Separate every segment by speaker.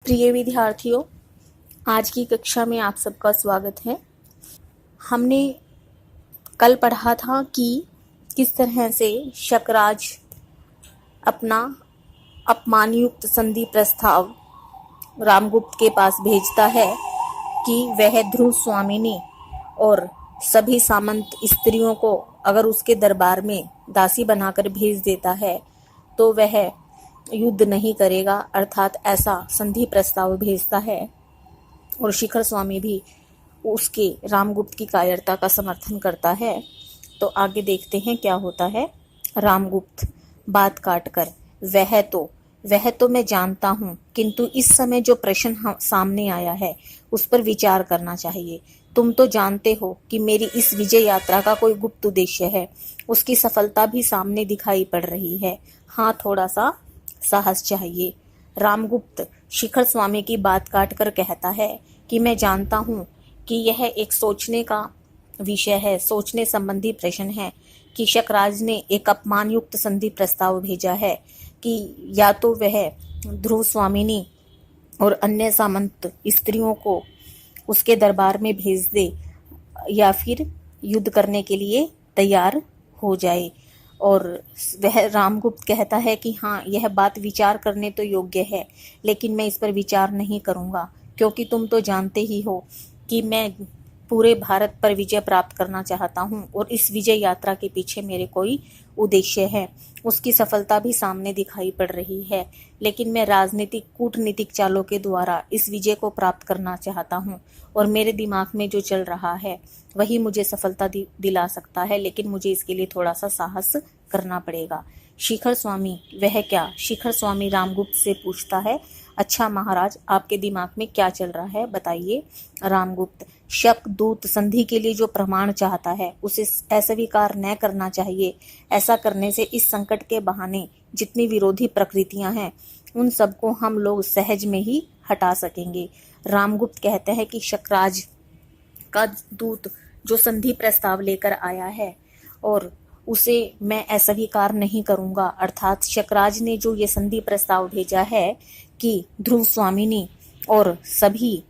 Speaker 1: प्रिय विद्यार्थियों, आज की कक्षा में आप सबका स्वागत है। हमने कल पढ़ा था कि किस तरह से शकराज अपना अपमानयुक्त संधि प्रस्ताव रामगुप्त के पास भेजता है कि वह ध्रुव स्वामिनी और सभी सामंत स्त्रियों को अगर उसके दरबार में दासी बनाकर भेज देता है तो वह युद्ध नहीं करेगा, अर्थात ऐसा संधि प्रस्ताव भेजता है। और शिखर स्वामी भी उसके रामगुप्त की कायरता का समर्थन करता है। तो आगे देखते हैं क्या होता है। रामगुप्त बात काटकर, वह तो मैं जानता हूँ, किंतु इस समय जो प्रश्न सामने आया है उस पर विचार करना चाहिए। तुम तो जानते हो कि मेरी इस विजय यात्रा का कोई गुप्त उद्देश्य है। उसकी सफलता भी सामने दिखाई पड़ रही है। हाँ, थोड़ा सा साहस चाहिए। रामगुप्त शिखर स्वामी की बात काटकर कहता है कि मैं जानता हूँ कि यह एक सोचने का विषय है, सोचने संबंधी प्रश्न है कि शकराज ने एक अपमानयुक्त संधि प्रस्ताव भेजा है कि या तो वह ध्रुव स्वामिनी और अन्य सामंत स्त्रियों को उसके दरबार में भेज दे या फिर युद्ध करने के लिए तैयार हो जाए। और वह रामगुप्त कहता है कि हाँ, यह बात विचार करने तो योग्य है, लेकिन मैं इस पर विचार नहीं करूँगा, क्योंकि तुम तो जानते ही हो कि मैं पूरे भारत पर विजय प्राप्त करना चाहता हूँ और इस विजय यात्रा के पीछे मेरे कोई उद्देश्य है। उसकी सफलता भी सामने दिखाई पड़ रही है, लेकिन मैं राजनीतिक कूटनीतिक चालों के द्वारा इस विजय को प्राप्त करना चाहता हूँ और मेरे दिमाग में जो चल रहा है वही मुझे सफलता दिला सकता है, लेकिन मुझे इसके लिए थोड़ा सा साहस करना पड़ेगा। शिखर स्वामी, वह क्या? शिखर स्वामी रामगुप्त से पूछता है, अच्छा महाराज, आपके दिमाग में क्या चल रहा है, बताइए। रामगुप्त, शक दूत संधि के लिए जो प्रमाण चाहता है उसे अस्वीकार न करना चाहिए। ऐसा करने से इस संकट के बहाने जितनी विरोधी प्रकृतियां हैं उन सबको हम लोग सहज में ही हटा सकेंगे। रामगुप्त कहते हैं कि शकराज का दूत जो संधि प्रस्ताव लेकर आया है और उसे मैं अस्वीकार नहीं करूंगा, अर्थात शकराज ने जो ये संधि प्रस्ताव भेजा है कि ध्रुव स्वामिनी और सभी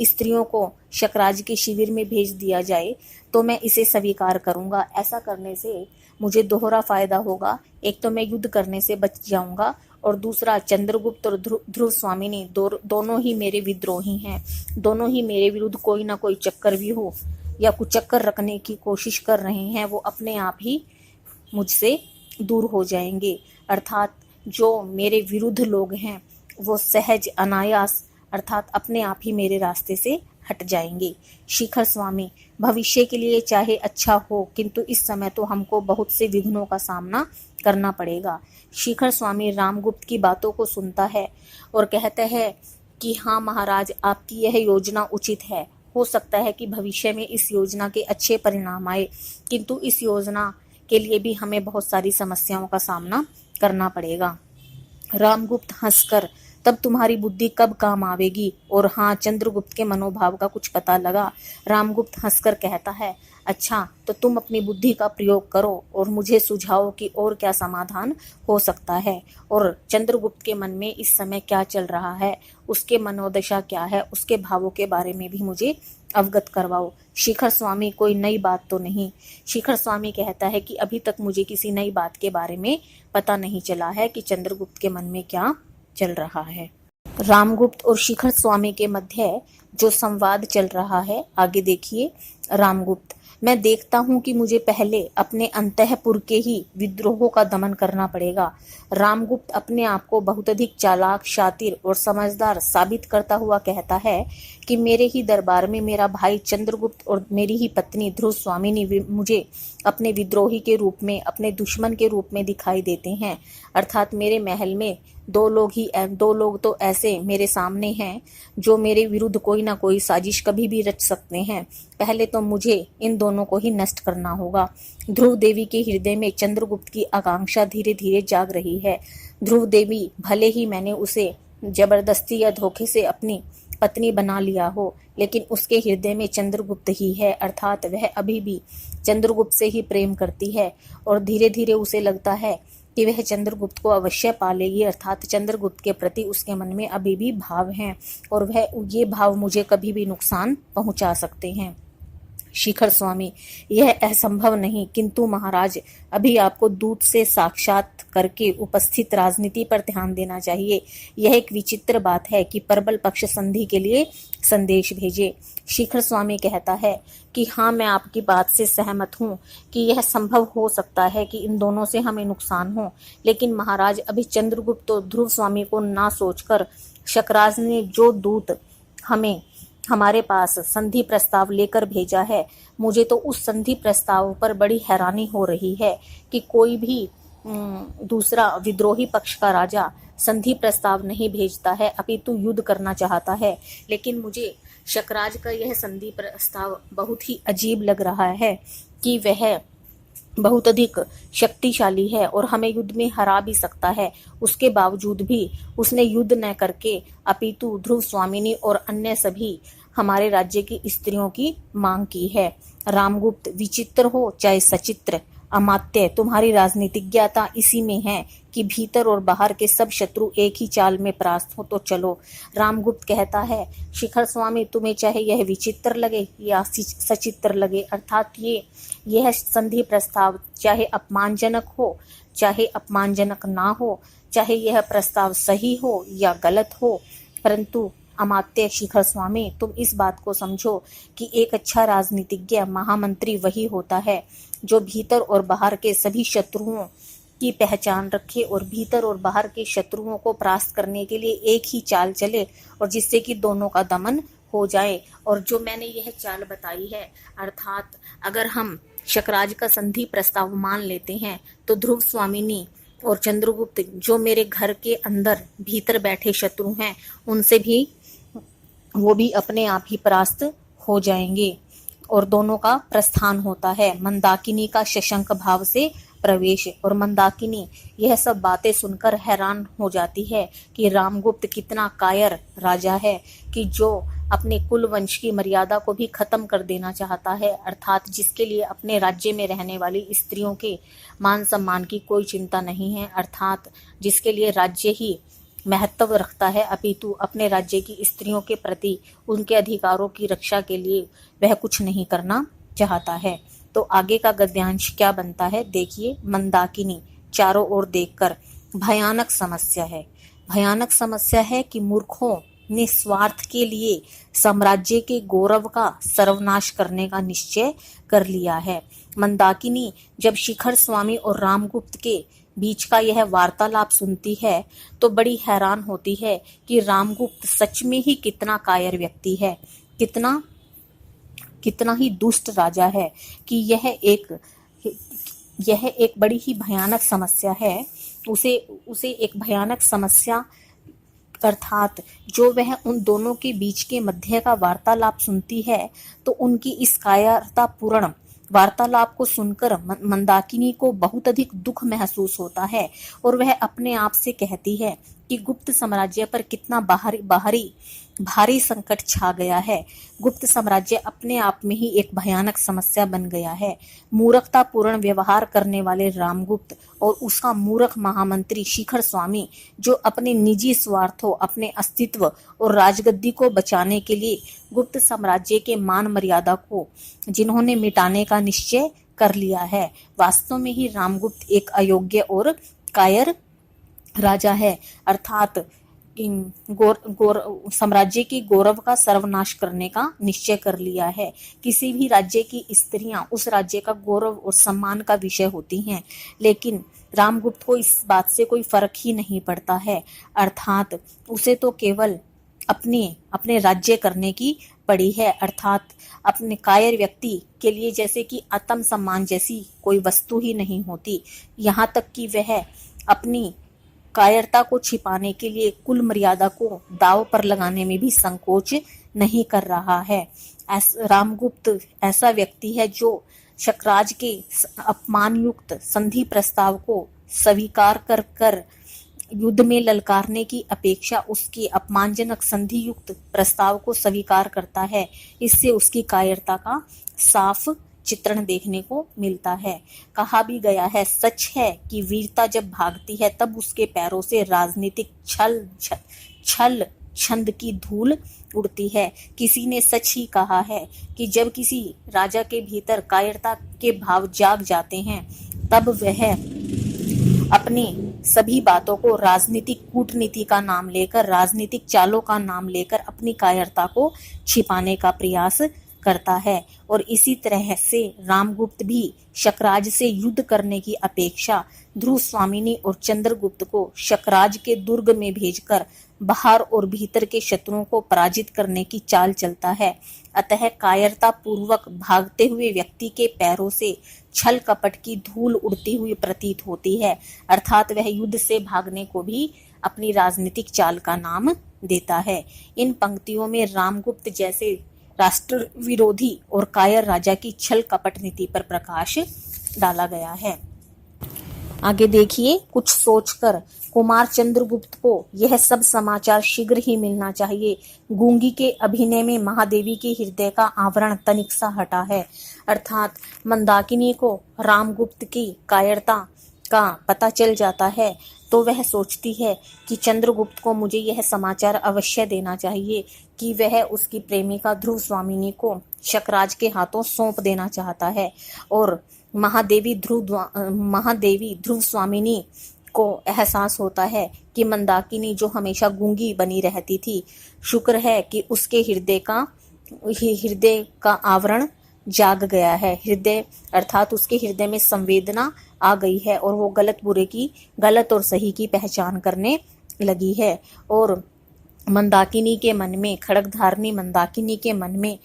Speaker 1: स्त्रियों को शकराज के शिविर में भेज दिया जाए, तो मैं इसे स्वीकार करूंगा। ऐसा करने से मुझे दोहरा फायदा होगा। एक तो मैं युद्ध करने से बच जाऊंगा और दूसरा चंद्रगुप्त और ध्रुव स्वामिनी दोनों ही मेरे विद्रोही हैं। दोनों ही मेरे विरुद्ध कोई ना कोई चक्कर भी हो या कुछ चक्कर रखने की कोशिश कर रहे हैं, वो अपने आप ही मुझसे दूर हो जाएंगे। अर्थात जो मेरे विरुद्ध लोग हैं वो सहज अनायास अर्थात अपने आप ही मेरे रास्ते से हट जाएंगे। शिखर स्वामी, भविष्य के लिए चाहे अच्छा हो, किंतु इस समय तो हमको बहुत से विघ्नों का सामना करना पड़ेगा। शिखर स्वामी रामगुप्त की बातों को सुनता है और कहता है कि हाँ महाराज, आपकी यह योजना उचित है। हो सकता है कि भविष्य में इस योजना के अच्छे परिणाम आए, किंतु इस योजना के लिए भी हमें बहुत सारी समस्याओं का सामना करना पड़ेगा। रामगुप्त हंसकर, तब तुम्हारी बुद्धि कब काम आवेगी? और हाँ, चंद्रगुप्त के मनोभाव का कुछ पता लगा। रामगुप्त हंसकर कहता है, अच्छा तो तुम अपनी बुद्धि का प्रयोग करो और मुझे सुझाओ कि और क्या समाधान हो सकता है, और चंद्रगुप्त के मन में इस समय क्या चल रहा है, उसके मनोदशा क्या है, उसके भावों के बारे में भी मुझे अवगत करवाओ। शिखर स्वामी, कोई नई बात तो नहीं? शिखर स्वामी कहता है कि अभी तक मुझे किसी नई बात के बारे में पता नहीं चला है कि चंद्रगुप्त के मन में क्या चल रहा है। रामगुप्त और शिखर स्वामी के मध्य जो संवाद चल रहा है, आगे देखिए। रामगुप्त, मैं देखता हूं कि मुझे पहले अपने अंतःपुर के ही विद्रोहों का दमन करना पड़ेगा। रामगुप्त अपने आप को बहुत अधिक चालाक, शातिर और समझदार साबित करता हुआ कहता है कि मेरे ही दरबार में मेरा भाई चंद्रगुप्त और मेरी ही पत्नी ध्रुव स्वामिनी मुझे अपने विद्रोही के रूप में, अपने दुश्मन के रूप में दिखाई देते हैं। अर्थात मेरे महल में दो लोग तो ऐसे मेरे सामने हैं जो मेरे विरुद्ध कोई ना कोई साजिश कभी भी रच सकते हैं। पहले तो मुझे इन दोनों को ही नष्ट करना होगा। ध्रुव देवी के हृदय में चंद्रगुप्त की आकांक्षा धीरे धीरे जाग रही है। ध्रुव देवी, भले ही मैंने उसे जबरदस्ती या धोखे से अपनी पत्नी बना लिया हो, लेकिन उसके हृदय में चंद्रगुप्त ही है, अर्थात वह अभी भी चंद्रगुप्त से ही प्रेम करती है और धीरे धीरे उसे लगता है कि वह चंद्रगुप्त को अवश्य पालेगी, अर्थात चंद्रगुप्त के प्रति उसके मन में अभी भी भाव हैं और वह ये भाव मुझे कभी भी नुकसान पहुंचा सकते हैं। शिखर स्वामी, यह असंभव नहीं, किंतु महाराज अभी आपको दूत से साक्षात करके उपस्थित राजनीति पर ध्यान देना चाहिए। यह एक विचित्र बात है कि प्रबल पक्ष संधि के लिए संदेश भेजे। शिखर स्वामी कहता है कि हाँ, मैं आपकी बात से सहमत हूँ कि यह संभव हो सकता है कि इन दोनों से हमें नुकसान हो, लेकिन महाराज अभी चंद्रगुप्त और ध्रुव स्वामी को ना सोचकर शकराज ने जो दूत हमारे पास संधि प्रस्ताव लेकर भेजा है, मुझे तो उस संधि प्रस्ताव पर बड़ी हैरानी हो रही है कि कोई भी दूसरा विद्रोही पक्ष का राजा संधि प्रस्ताव नहीं भेजता है, अपितु युद्ध करना चाहता है। लेकिन मुझे शकराज का यह संधि प्रस्ताव बहुत ही अजीब लग रहा है कि वह बहुत अधिक शक्तिशाली है और हमें युद्ध में हरा भी सकता है। उसके बावजूद भी उसने युद्ध न करके अपितु ध्रुव स्वामिनी और अन्य सभी हमारे राज्य की स्त्रियों की मांग की है। रामगुप्त, विचित्र हो चाहे सचित्र, अमात्य, तुम्हारी राजनीतिज्ञता इसी में है कि भीतर और बाहर के सब शत्रु एक ही चाल में परास्त हो तो चलो। रामगुप्त कहता है, शिखर स्वामी, तुम्हें चाहे यह विचित्र लगे या सचित्र लगे, अर्थात यह संधि प्रस्ताव चाहे अपमानजनक हो चाहे अपमानजनक ना हो, चाहे यह प्रस्ताव सही हो या गलत हो, परंतु अमात्य शिखर स्वामी, तुम इस बात को समझो कि एक अच्छा राजनीतिज्ञ महामंत्री वही होता है जो भीतर और बाहर के सभी शत्रुओं की पहचान रखे और भीतर और बाहर के शत्रुओं को परास्त करने के लिए एक ही चाल चले और जिससे कि दोनों का दमन हो जाए। और जो मैंने यह चाल बताई है, अर्थात अगर हम शकराज का संधि प्रस्ताव मान लेते हैं तो ध्रुव स्वामिनी और चंद्रगुप्त जो मेरे घर के अंदर भीतर बैठे शत्रु हैं, उनसे भी वो भी अपने आप ही परास्त हो जाएंगे और दोनों का प्रस्थान होता है। मंदाकिनी का शशंक भाव से प्रवेश। और मंदाकिनी यह सब बातें सुनकर हैरान हो जाती है कि रामगुप्त कितना कायर राजा है कि जो अपने कुल वंश की मर्यादा को भी खत्म कर देना चाहता है, अर्थात जिसके लिए अपने राज्य में रहने वाली स्त्रियों के मान सम्मान की कोई चिंता नहीं है, अर्थात जिसके लिए राज्य ही महत्व रखता है, अपितु अपने राज्य की स्त्रियों के प्रति उनके अधिकारों की रक्षा के लिए वह कुछ नहीं करना चाहता है। तो आगे का गद्यांश क्या बनता है देखिए। मंदाकिनी चारों ओर देखकर, भयानक समस्या है। भयानक समस्या है कि मूर्खों ने स्वार्थ के लिए साम्राज्य के गौरव का सर्वनाश करने का निश्चय कर लिया है। मंदाकिनी जब शिखर स्वामी और रामगुप्त के बीच का यह वार्तालाप सुनती है तो बड़ी हैरान होती है कि रामगुप्त सच में ही कितना कायर व्यक्ति है, कितना ही दुष्ट राजा है कि यह एक बड़ी ही भयानक समस्या है। उसे एक भयानक समस्या अर्थात जो वह उन दोनों के बीच के मध्य का वार्तालाप सुनती है तो उनकी इस कायरतापूर्ण वार्तालाप को सुनकर मंदाकिनी को बहुत अधिक दुख महसूस होता है और वह अपने आप से कहती है कि गुप्त साम्राज्य पर कितना भारी संकट छा गया है। गुप्त साम्राज्य अपने आप में ही एक भयानक समस्या बन गया है। मूर्खतापूर्ण व्यवहार करने वाले रामगुप्त और उसका मूर्ख महामंत्री शिखर स्वामी जो अपने निजी स्वार्थों, अपने अस्तित्व और राजगद्दी को बचाने के लिए गुप्त साम्राज्य के मान मर्यादा को जिन्होंने मिटाने का निश्चय कर लिया है, वास्तव में ही रामगुप्त एक अयोग्य और कायर राजा है, अर्थात साम्राज्य की गौरव का सर्वनाश करने का निश्चय कर लिया है। किसी भी राज्य की स्त्रियां उस राज्य का गौरव और सम्मान का विषय होती हैं, लेकिन रामगुप्त को इस बात से कोई फर्क ही नहीं पड़ता है, अर्थात उसे तो केवल अपने राज्य करने की पड़ी है, अर्थात अपने कायर व्यक्ति के लिए जैसे कि आत्म सम्मान जैसी कोई वस्तु ही नहीं होती। यहाँ तक कि वह अपनी कायरता को छिपाने के लिए कुल मर्यादा को दांव पर लगाने में भी संकोच नहीं कर रहा है। रामगुप्त ऐसा व्यक्ति है जो शकराज के अपमानयुक्त संधि प्रस्ताव को स्वीकार कर युद्ध में ललकारने की अपेक्षा उसके अपमानजनक संधि युक्त प्रस्ताव को स्वीकार करता है। इससे उसकी कायरता का साफ चित्रण देखने को मिलता है। कहा भी गया है, सच है कि वीरता जब भागती है तब उसके पैरों से राजनीतिक छल छंद की धूल उड़ती है। किसी ने सच ही कहा है कि जब किसी राजा के भीतर कायरता के भाव जाग जाते हैं तब वह अपनी सभी बातों को राजनीतिक कूटनीति का नाम लेकर, राजनीतिक चालों का नाम लेकर अपनी कायरता को छिपाने का प्रयास करता है। और इसी तरह से रामगुप्त भी शकराज से युद्ध करने की अपेक्षा ध्रुव स्वामिनी और चंद्रगुप्त को शकराज के दुर्ग में भेजकर बाहर और भीतर के शत्रुओं को पराजित करने की चाल चलता है। अतः कायरता पूर्वक भागते हुए व्यक्ति के पैरों से छल कपट की धूल उड़ती हुई प्रतीत होती है, अर्थात वह युद्ध से भागने को भी अपनी राजनीतिक चाल का नाम देता है। इन पंक्तियों में रामगुप्त जैसे राष्ट्र विरोधी और कायर राजा की छल कपट नीति पर प्रकाश डाला गया है। आगे देखिए, कुछ सोचकर कुमार चंद्रगुप्त को यह सब समाचार शीघ्र ही मिलना चाहिए। गूंगी के अभिनय में महादेवी के हृदय का आवरण तनिक सा हटा है, अर्थात मंदाकिनी को रामगुप्त की कायरता का पता चल जाता है तो वह सोचती है कि चंद्रगुप्त को मुझे यह समाचार अवश्य देना चाहिए कि वह उसकी प्रेमिका ध्रुव स्वामिनी को शकराज के हाथों सौंप देना चाहता है। और महादेवी ध्रुव स्वामिनी को एहसास होता है कि मंदाकिनी जो हमेशा गूंगी बनी रहती थी, शुक्र है कि उसके हृदय का आवरण जाग गया है। हृदय अर्थात उसके हृदय में संवेदना आ गई है और वो गलत और सही की पहचान करने लगी है। और मंदाकिनी के मन में, खड्गधारणी मंदाकिनी के मन में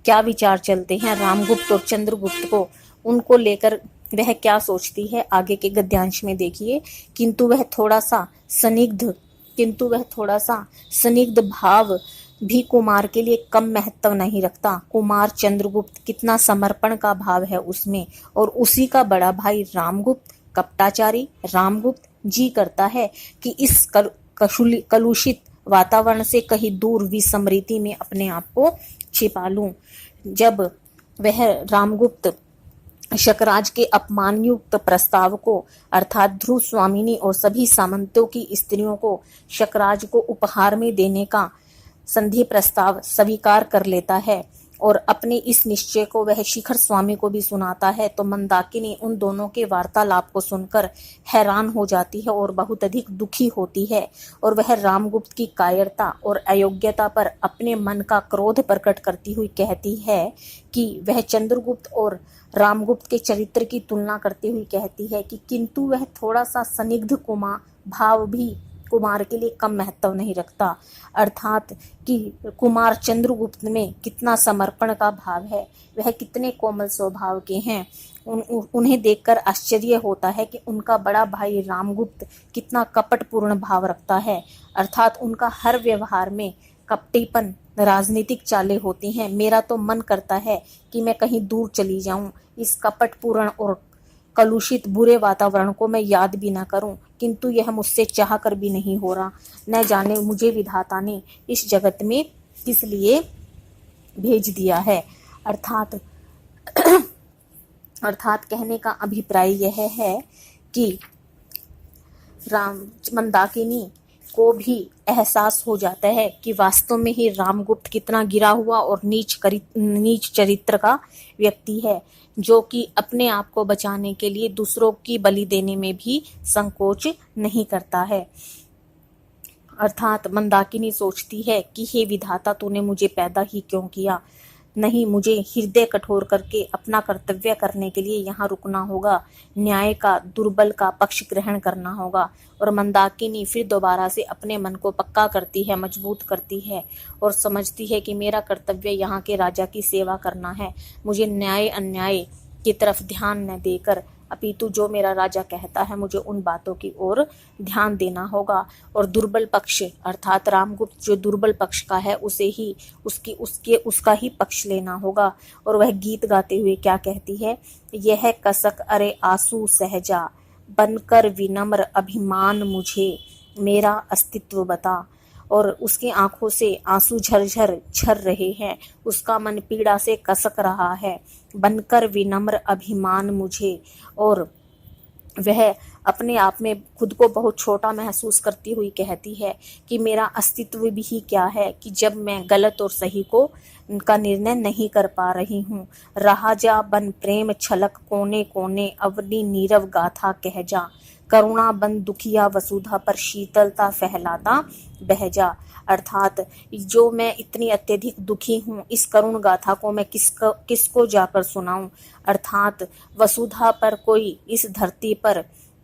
Speaker 1: क्या विचार चलते हैं रामगुप्त और चंद्रगुप्त को, उनको लेकर वह क्या सोचती है, आगे के गद्यांश में देखिए। किंतु वह थोड़ा सा स्निग्ध भाव भी कुमार के लिए कम महत्व नहीं रखता। कुमार चंद्रगुप्त कितना समर्पण का भाव है उसमें, और उसी का बड़ा भाई रामगुप्त कपटाचारी रामगुप्त जी करता है कि इस कलुषित वातावरण से कहीं दूर विस्मृति में अपने आप को छिपा लूं। जब वह रामगुप्त शकराज के अपमानयुक्त प्रस्ताव को, अर्थात ध्रुव स्वामिनी और सभी सामंतों की स्त्रियों को शकराज को उपहार में देने का संधि प्रस्ताव स्वीकार कर लेता है और अपने इस निश्चय को वह शिखर स्वामी को भी सुनाता है, तो मंदाकिनी उन दोनों के वार्तालाप को सुनकर हैरान हो जाती है और बहुत अधिक दुखी होती है। और वह रामगुप्त की कायरता और अयोग्यता पर अपने मन का क्रोध प्रकट करती हुई कहती है कि वह चंद्रगुप्त और रामगुप्त के चरित्र की तुलना करती हुई कहती है कि किंतु वह थोड़ा सा स्निग्ध भाव भी कुमार के लिए कम महत्व नहीं रखता, अर्थात कि कुमार चंद्रगुप्त में कितना समर्पण का भाव है, वह कितने कोमल स्वभाव के हैं। उन्हें देखकर आश्चर्य होता है कि उनका बड़ा भाई रामगुप्त कितना कपटपूर्ण भाव रखता है, अर्थात उनका हर व्यवहार में कपटीपन, राजनीतिक चालें होती हैं। मेरा तो मन करता है कि मैं कहीं दूर चली जाऊं, इस कपटपूर्ण और कलुषित बुरे वातावरण को मैं याद भी ना करूं, किंतु यह मुझसे चाह कर भी नहीं हो रहा। न जाने मुझे विधाता ने इस जगत में किस लिए भेज दिया है। अर्थात कहने का अभिप्राय यह है कि मंदाकिनी को भी एहसास हो जाता है कि वास्तव में ही रामगुप्त कितना गिरा हुआ और नीच चरित्र का व्यक्ति है, जो कि अपने आप को बचाने के लिए दूसरों की बलि देने में भी संकोच नहीं करता है। अर्थात मंदाकिनी सोचती है कि हे विधाता, तूने मुझे पैदा ही क्यों किया? नहीं, मुझे हृदय कठोर करके अपना कर्तव्य करने के लिए यहाँ रुकना होगा, न्याय का, दुर्बल का पक्ष ग्रहण करना होगा। और मंदाकिनी फिर दोबारा से अपने मन को पक्का करती है, मजबूत करती है और समझती है कि मेरा कर्तव्य यहाँ के राजा की सेवा करना है। मुझे न्याय अन्याय की तरफ ध्यान न देकर अपितु जो मेरा राजा कहता है मुझे उन बातों की ओर ध्यान देना होगा। और दुर्बल पक्ष अर्थात रामगुप्त जो दुर्बल पक्ष का है उसे ही उसका ही पक्ष लेना होगा। और वह गीत गाते हुए क्या कहती है, यह कसक अरे आंसू सहजा, बनकर विनम्र अभिमान मुझे मेरा अस्तित्व बता। और उसकी आंखों से आंसू झरझर झर रहे हैं। उसका मन पीड़ा से कसक रहा है, बनकर विनम्र अभिमान मुझे। और वह अपने आप में खुद को बहुत छोटा महसूस करती हुई कहती है कि मेरा अस्तित्व भी ही क्या है कि जब मैं गलत और सही का निर्णय नहीं कर पा रही हूँ। रहा जा बन प्रेम छलक कोने कोने, अपनी नीरव गाथा कह जा। करुणा बन दुखिया वसुधा पर शीतलता फैलाता बह जा। अर्थात जो मैं इतनी अत्यधिक दुखी हूँ, इस करुण गाथा को मैं किसको जाकर सुनाऊं। अर्थात वसुधा पर कोई, इस धरती पर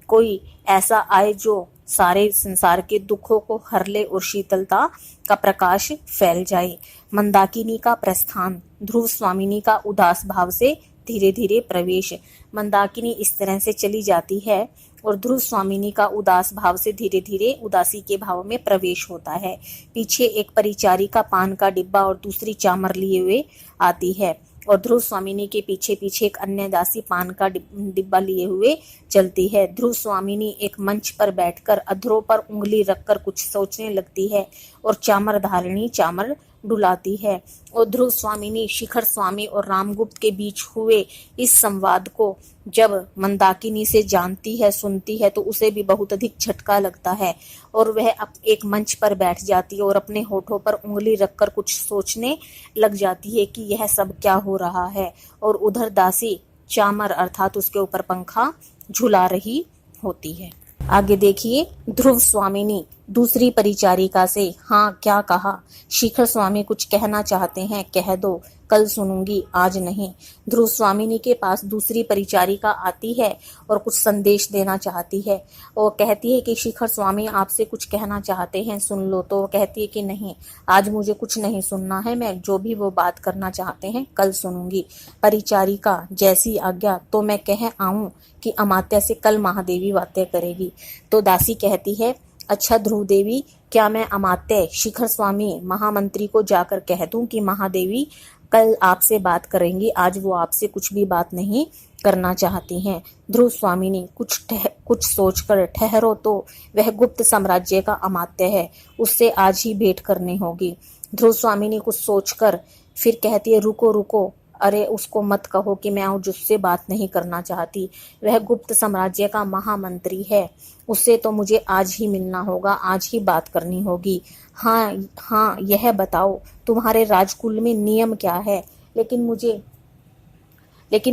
Speaker 1: कोई ऐसा आए जो सारे संसार के दुखों को हर ले और शीतलता का प्रकाश फैल जाए। मंदाकिनी का प्रस्थान, ध्रुव स्वामिनी का उदास भाव से धीरे धीरे प्रवेश। मंदाकिनी इस तरह से चली जाती है और ध्रुव स्वामिनी का उदास भाव से धीरे धीरे उदासी के भाव में प्रवेश होता है। पीछे एक परिचारिका पान का डिब्बा और दूसरी चामर लिए हुए आती है और ध्रुव स्वामिनी के पीछे पीछे एक अन्य दासी पान का डिब्बा लिए हुए चलती है। ध्रुव स्वामिनी एक मंच पर बैठकर अधरों पर उंगली रखकर कुछ सोचने लगती है और चामर धारिणी चामर डुलाती है। और ध्रुव स्वामिनी शिखर स्वामी और रामगुप्त के बीच हुए इस संवाद को जब मंदाकिनी से जानती है, सुनती है, तो उसे भी बहुत अधिक झटका लगता है और वह एक मंच पर बैठ जाती है और अपने होठों पर उंगली रखकर कुछ सोचने लग जाती है कि यह सब क्या हो रहा है। और उधर दासी चामर अर्थात उसके ऊपर पंखा झुला रही होती है। आगे देखिए, ध्रुव स्वामिनी दूसरी परिचारिका से, हाँ क्या कहा? शिखर स्वामी कुछ कहना चाहते हैं, कह दो, कल सुनूंगी, आज नहीं। ध्रुव स्वामिनी के पास दूसरी परिचारिका आती है और कुछ संदेश देना चाहती है। वो कहती है कि शिखर स्वामी आपसे कुछ कहना चाहते हैं, सुन लो। तो वो कहती है कि नहीं, आज मुझे कुछ नहीं सुनना है, मैं जो भी वो बात करना चाहते हैं कल सुनूंगी। परिचारिका, जैसी आज्ञा। तो मैं कह आऊं कि अमात्या से कल महादेवी बातें करेगी। तो दासी कहती है, अच्छा ध्रुव देवी, क्या मैं अमात्य शिखर स्वामी महामंत्री को जाकर कह दूं कि महादेवी कल आपसे बात करेंगी, आज वो आपसे कुछ भी बात नहीं करना चाहती हैं। ध्रुव स्वामिनी कुछ सोचकर, ठहरो तो, वह गुप्त साम्राज्य का अमात्य है, उससे आज ही भेंट करनी होगी। ध्रुव स्वामिनी कुछ सोचकर फिर कहती है, रुको रुको, अरे उसको मत कहो कि मैं उससे बात नहीं करना चाहती, वह गुप्त साम्राज्य का महामंत्री है, उससे तो मुझे आज ही मिलना होगा, आज ही बात करनी होगी। हाँ हाँ, यह बताओ तुम्हारे राजकुल में नियम क्या है? लेकिन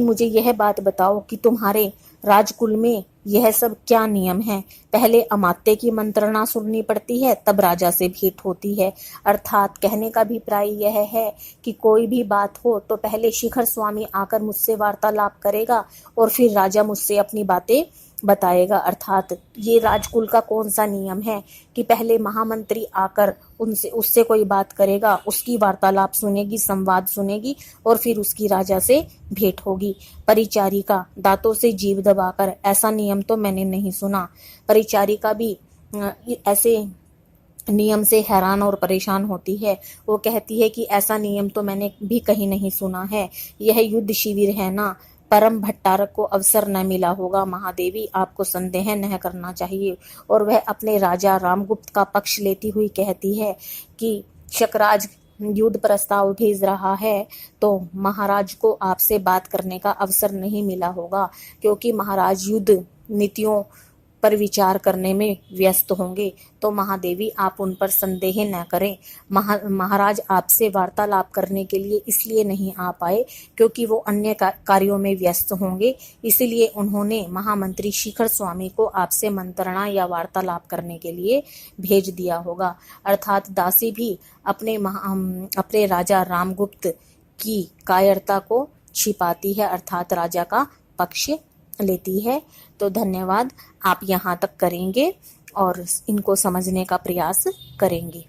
Speaker 1: मुझे यह बात बताओ कि तुम्हारे राजकुल में यह सब क्या नियम है? पहले अमात्य की मंत्रणा सुननी पड़ती है, तब राजा से भेंट होती है। अर्थात कहने का अभिप्राय यह है कि कोई भी बात हो तो पहले शिखर स्वामी आकर मुझसे वार्तालाप करेगा और फिर राजा मुझसे अपनी बातें बताएगा। अर्थात ये राजकुल का कौन सा नियम है कि पहले महामंत्री आकर उससे कोई बात करेगा, उसकी वार्तालाप सुनेगी, संवाद सुनेगी और फिर उसकी राजा से भेंट होगी। परिचारिका दांतों से जीभ दबाकर, ऐसा नियम तो मैंने नहीं सुना। परिचारिका भी ऐसे नियम से हैरान और परेशान होती है। वो कहती है कि ऐसा नियम तो मैंने भी कहीं नहीं सुना है, यह युद्ध शिविर है ना, परम भट्टारक को अवसर न मिला होगा। महादेवी, आपको संदेह न करना चाहिए। और वह अपने राजा रामगुप्त का पक्ष लेती हुई कहती है कि शकराज युद्ध प्रस्ताव भेज रहा है तो महाराज को आपसे बात करने का अवसर नहीं मिला होगा, क्योंकि महाराज युद्ध नीतियों पर विचार करने में व्यस्त होंगे। तो महादेवी, आप उन पर संदेह न करें। महाराज आपसे वार्तालाप करने के लिए इसलिए नहीं आ पाए क्योंकि वो अन्य कार्यों में व्यस्त होंगे, इसलिए उन्होंने महामंत्री शिखर स्वामी को आपसे मंत्रणा या वार्तालाप करने के लिए भेज दिया होगा। अर्थात दासी भी अपने राजा रामगुप्त की कायरता को छिपाती है, अर्थात राजा का पक्ष लेती है। तो धन्यवाद, आप यहाँ तक करेंगे और इनको समझने का प्रयास करेंगे।